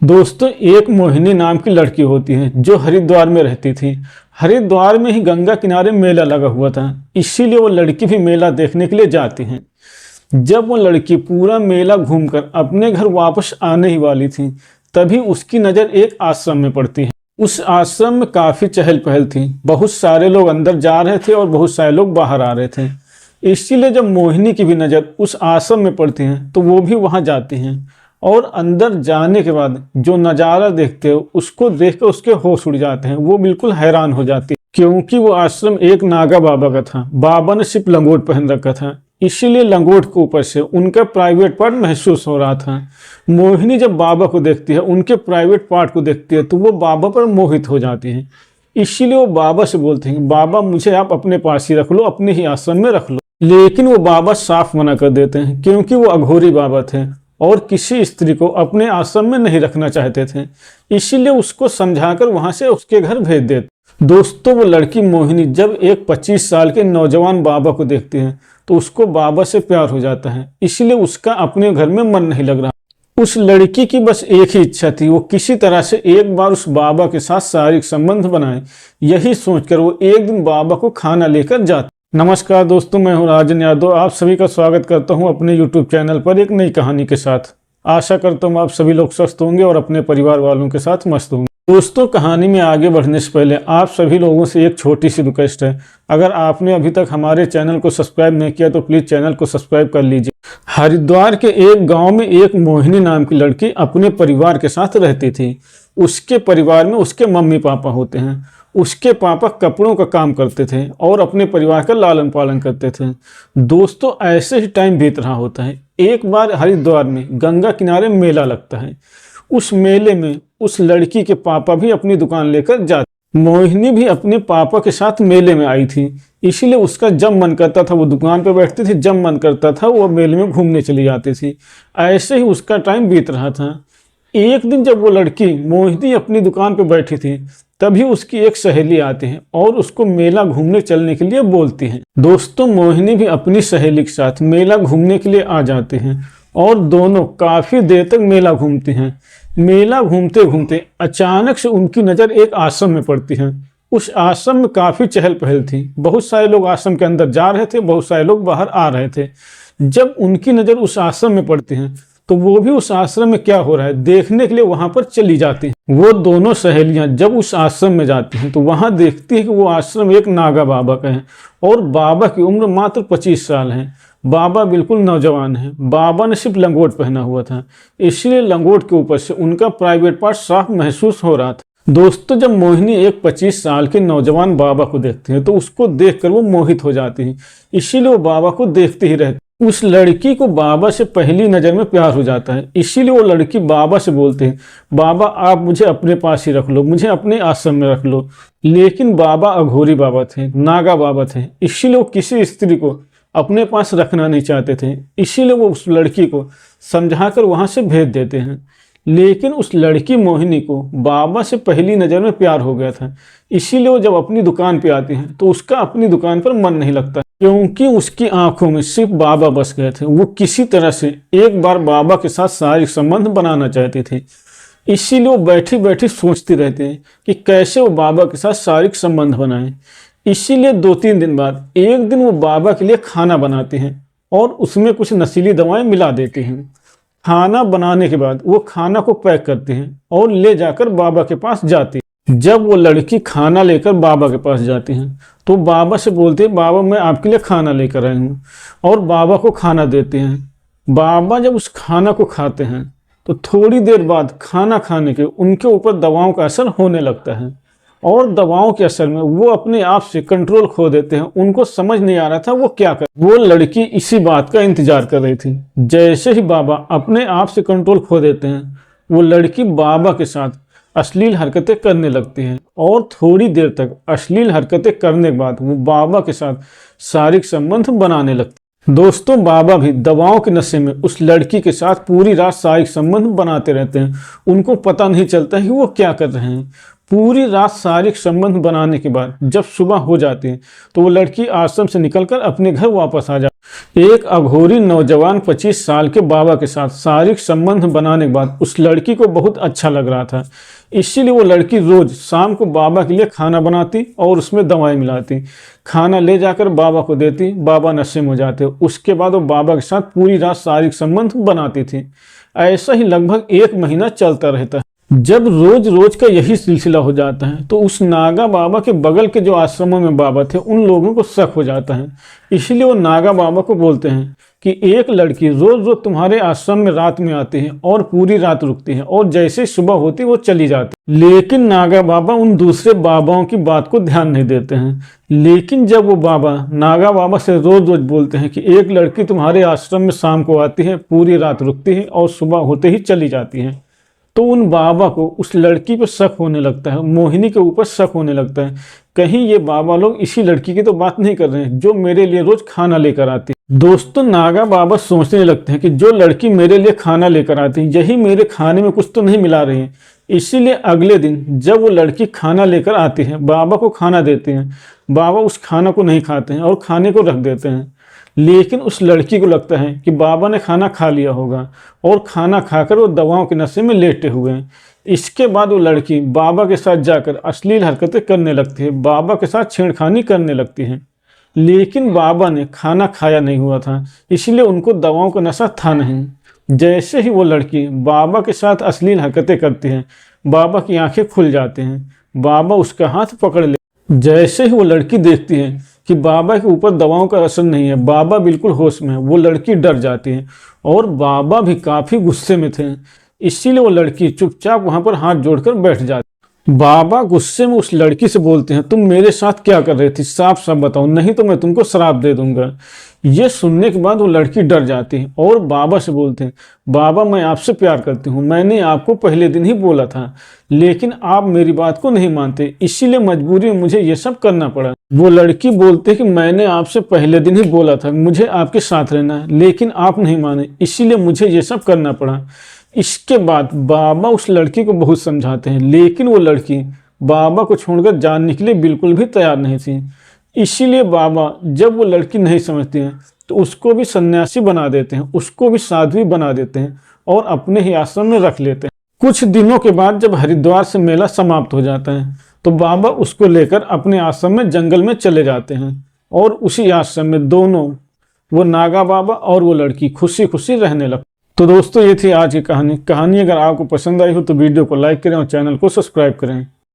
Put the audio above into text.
दोस्तों, एक मोहिनी नाम की लड़की होती है जो हरिद्वार में रहती थी। हरिद्वार में ही गंगा किनारे मेला लगा हुआ था, इसीलिए वो लड़की भी मेला देखने के लिए जाती है। जब वो लड़की पूरा मेला घूमकर अपने घर वापस आने ही वाली थी, तभी उसकी नज़र एक आश्रम में पड़ती है। उस आश्रम में काफ़ी चहल पहल थी, बहुत सारे लोग अंदर जा रहे थे और बहुत सारे लोग बाहर आ रहे थे। इसीलिए जब मोहिनी की भी नज़र उस आश्रम में पड़ती है तो वो भी वहाँ जाती हैं और अंदर जाने के बाद जो नज़ारा देखते हो उसको देखकर उसके होश उड़ जाते हैं। वो बिल्कुल हैरान हो जाती है, क्योंकि वो आश्रम एक नागा बाबा का था। बाबा ने सिर्फ लंगोट पहन रखा था, इसीलिए लंगोट के ऊपर से उनका प्राइवेट पार्ट महसूस हो रहा था। मोहिनी जब बाबा को देखती है, उनके प्राइवेट पार्ट को देखती है, तो वो बाबा पर मोहित हो जाती है। इसीलिए वो बाबा से बोलते हैं, बाबा मुझे आप अपने पास ही रख लो, अपने ही आश्रम में रख लो। लेकिन वो बाबा साफ मना कर देते हैं, क्योंकि वो अघोरी बाबा थे और किसी स्त्री को अपने आश्रम में नहीं रखना चाहते थे। इसीलिए उसको समझाकर वहां से उसके घर भेज देते। दोस्तों, वो लड़की मोहिनी जब एक 25 साल के नौजवान बाबा को देखती है तो उसको बाबा से प्यार हो जाता है। इसलिए उसका अपने घर में मन नहीं लग रहा। उस लड़की की बस एक ही इच्छा थी, वो किसी तरह से एक बार उस बाबा के साथ शारीरिक संबंध बनाए। यही सोचकर वो एक दिन बाबा को खाना लेकर जाती। नमस्कार दोस्तों, मैं हूं राजन यादव। आप सभी का स्वागत करता हूं अपने YouTube चैनल पर एक नई कहानी के साथ। आशा करता हूं आप सभी लोग स्वस्थ होंगे और अपने परिवार वालों के साथ मस्त होंगे। दोस्तों, कहानी में आगे बढ़ने से पहले आप सभी लोगों से एक छोटी सी रिक्वेस्ट है। अगर आपने अभी तक हमारे चैनल को सब्सक्राइब नहीं किया तो प्लीज़ चैनल को सब्सक्राइब कर लीजिए। हरिद्वार के एक गाँव में एक मोहिनी नाम की लड़की अपने परिवार के साथ रहती थी। उसके परिवार में उसके मम्मी पापा होते हैं। उसके पापा कपड़ों का काम करते थे और अपने परिवार का लालन पालन करते थे। दोस्तों, ऐसे ही टाइम बीत रहा होता है। एक बार हरिद्वार में गंगा किनारे मेला लगता है। उस मेले में उस लड़की के पापा भी अपनी दुकान लेकर जाते। मोहिनी भी अपने पापा के साथ मेले में आई थी, इसीलिए उसका जब मन करता था वो दुकान पर बैठती थी, जब मन करता था वो मेले में घूमने चली जाती थी। ऐसे ही उसका टाइम बीत रहा था। एक दिन जब वो लड़की मोहिनी अपनी दुकान पर बैठी थी, तभी उसकी एक सहेली आती है और उसको मेला घूमने चलने के लिए बोलती हैं। दोस्तों, मोहिनी भी अपनी सहेली के साथ मेला घूमने के लिए आ जाते हैं और दोनों काफी देर तक मेला घूमते हैं। मेला घूमते घूमते अचानक से उनकी नज़र एक आश्रम में पड़ती है। उस आश्रम में काफी चहल पहल थी, बहुत सारे लोग आश्रम के अंदर जा रहे थे, बहुत सारे लोग बाहर आ रहे थे। जब उनकी नज़र उस आश्रम में पड़ती है तो वो भी उस आश्रम में क्या हो रहा है देखने के लिए वहां पर चली जाती हैं। वो दोनों सहेलियां जब उस आश्रम में जाती हैं तो वहां देखती है कि वो आश्रम एक नागा बाबा का है और बाबा की उम्र मात्र 25 साल है। बाबा बिल्कुल नौजवान है। बाबा ने सिर्फ लंगोट पहना हुआ था, इसलिए लंगोट के ऊपर से उनका प्राइवेट पार्ट साफ महसूस हो रहा था। दोस्तों, जब मोहिनी एक 25 साल के नौजवान बाबा को देखती है तो उसको देखकर वो मोहित हो जाती है, इसीलिए वो बाबा को देखती ही रहती। उस लड़की को बाबा से पहली नज़र में प्यार हो जाता है, इसीलिए वो लड़की बाबा से बोलते हैं, बाबा आप मुझे अपने पास ही रख लो, मुझे अपने आश्रम में रख लो। लेकिन बाबा अघोरी बाबा थे, नागा बाबा थे, इसीलिए वो किसी स्त्री को अपने पास रखना नहीं चाहते थे। इसीलिए वो उस लड़की को समझाकर वहां से भेज देते हैं। लेकिन उस लड़की मोहिनी को बाबा से पहली नज़र में प्यार हो गया था, इसीलिए वो जब अपनी दुकान पे आती है तो उसका अपनी दुकान पर मन नहीं लगता, क्योंकि उसकी आंखों में सिर्फ बाबा बस गए थे। वो किसी तरह से एक बार बाबा के साथ शारीरिक संबंध बनाना चाहते थे, इसीलिए वो बैठी बैठी सोचती रहते हैं कि कैसे वो बाबा के साथ शारीरिक संबंध बनाएं। इसीलिए 2-3 दिन बाद एक दिन वो बाबा के लिए खाना बनाते हैं और उसमें कुछ नशीली दवाएं मिला देते हैं। खाना बनाने के बाद वो खाना को पैक करते हैं और ले जाकर बाबा के पास जाती है। जब वो लड़की खाना लेकर बाबा के पास जाती हैं तो बाबा से बोलते हैं, बाबा मैं आपके लिए खाना लेकर आई हूँ, और बाबा को खाना देते हैं। बाबा जब उस खाना को खाते हैं तो थोड़ी देर बाद खाना खाने के उनके ऊपर दवाओं का असर होने लगता है और दवाओं के असर में वो अपने आप से कंट्रोल खो देते हैं। उनको समझ नहीं आ रहा था वो क्या कर। वो लड़की इसी बात का इंतजार कर रही थी। जैसे ही बाबा अपने आप से कंट्रोल खो देते हैं, वो लड़की बाबा के साथ अश्लील हरकतें करने लगती हैं और थोड़ी देर तक अश्लील हरकतें करने के बाद वो बाबा के साथ शारीरिक संबंध बनाने लगती हैं। दोस्तों, बाबा भी दवाओं के नशे में उस लड़की के साथ पूरी रात शारीरिक संबंध बनाते रहते हैं। उनको पता नहीं चलता कि वो क्या कर रहे हैं। पूरी रात शारीरिक संबंध बनाने के बाद जब सुबह हो जाती है तो वो लड़की आश्रम से निकलकर अपने घर वापस आ जाती है। एक अघोरी नौजवान 25 साल के बाबा के साथ शारीरिक संबंध बनाने के बाद उस लड़की को बहुत अच्छा लग रहा था। इसीलिए वो लड़की रोज शाम को बाबा के लिए खाना बनाती और उसमें दवाई मिलाती, खाना ले जाकर बाबा को देती। बाबा नशे में हो जाते। उसके बाद वो बाबा के साथ पूरी रात शारीरिक संबंध बनाती थी। ऐसा ही लगभग 1 महीना चलता रहता है। जब रोज रोज का यही सिलसिला हो जाता है तो उस नागा बाबा के बगल के जो आश्रमों में बाबा थे उन लोगों को शक हो जाता है। इसलिए वो नागा बाबा को बोलते हैं कि एक लड़की रोज रोज तुम्हारे आश्रम में रात में आती है और पूरी रात रुकती है और जैसे ही सुबह होती वो चली जाती। लेकिन नागा बाबा उन दूसरे बाबाओं की बात को ध्यान नहीं देते हैं। लेकिन जब वो बाबा नागा बाबा से रोज रोज बोलते हैं कि एक लड़की तुम्हारे आश्रम में शाम को आती है, पूरी रात रुकती है और सुबह होते ही चली जाती है, तो उन बाबा को उस लड़की पर शक होने लगता है, मोहिनी के ऊपर शक होने लगता है। कहीं ये बाबा लोग इसी लड़की की तो बात नहीं कर रहे हैं जो मेरे लिए रोज खाना लेकर आती है। दोस्तों, नागा बाबा सोचने लगते हैं कि जो लड़की मेरे लिए खाना लेकर आती है यही मेरे खाने में कुछ तो नहीं मिला रही है। इसीलिए अगले दिन जब वो लड़की खाना लेकर आती है, बाबा को खाना देती है, बाबा उस खाना को नहीं खाते हैं और खाने को रख देते हैं। लेकिन उस लड़की को लगता है कि बाबा ने खाना खा लिया होगा और खाना खाकर वो दवाओं के नशे में लेटे हुए हैं। इसके बाद वो लड़की बाबा के साथ जाकर अश्लील हरकतें करने लगती है, बाबा के साथ छेड़खानी करने लगती है। लेकिन बाबा ने खाना खाया नहीं हुआ था, इसलिए उनको दवाओं का नशा था नहीं। जैसे ही वो लड़की बाबा के साथ अश्लील हरकतें करती है, बाबा की आंखें खुल जाती हैं। बाबा उसका हाथ पकड़ ले। जैसे ही वो लड़की देखती है कि बाबा के ऊपर दवाओं का असर नहीं है, बाबा बिल्कुल होश में है, वो लड़की डर जाती है और बाबा भी काफ़ी गुस्से में थे। इसीलिए वो लड़की चुपचाप वहाँ पर हाथ जोड़कर बैठ जाती। बाबा गुस्से में उस लड़की से बोलते हैं, तुम मेरे साथ क्या कर रही थी, साफ साफ बताओ, नहीं तो मैं तुमको श्राप दे दूंगा। ये सुनने के बाद वो लड़की डर जाती है और बाबा से बोलते हैं, बाबा मैं आपसे प्यार करती हूँ, मैंने आपको पहले दिन ही बोला था, लेकिन आप मेरी बात को नहीं मानते, इसीलिए मजबूरी में मुझे ये सब करना पड़ा। वो लड़की बोलते है कि मैंने आपसे पहले दिन ही बोला था मुझे आपके साथ रहना है, लेकिन आप नहीं माने, इसीलिए मुझे ये सब करना पड़ा। इसके बाद बाबा उस लड़की को बहुत समझाते हैं, लेकिन वो लड़की बाबा को छोड़कर जानने के लिए बिल्कुल भी तैयार नहीं थी। इसीलिए बाबा जब वो लड़की नहीं समझती हैं तो उसको भी सन्यासी बना देते हैं, उसको भी साध्वी बना देते हैं और अपने ही आश्रम में रख लेते हैं। कुछ दिनों के बाद जब हरिद्वार से मेला समाप्त हो जाता है तो बाबा उसको लेकर अपने आश्रम में जंगल में चले जाते हैं और उसी आश्रम में दोनों, वो नागा बाबा और वो लड़की खुशी खुशी रहने लगते। तो दोस्तों, ये थी आज की कहानी। अगर आपको पसंद आई हो तो वीडियो को लाइक करें और चैनल को सब्सक्राइब करें।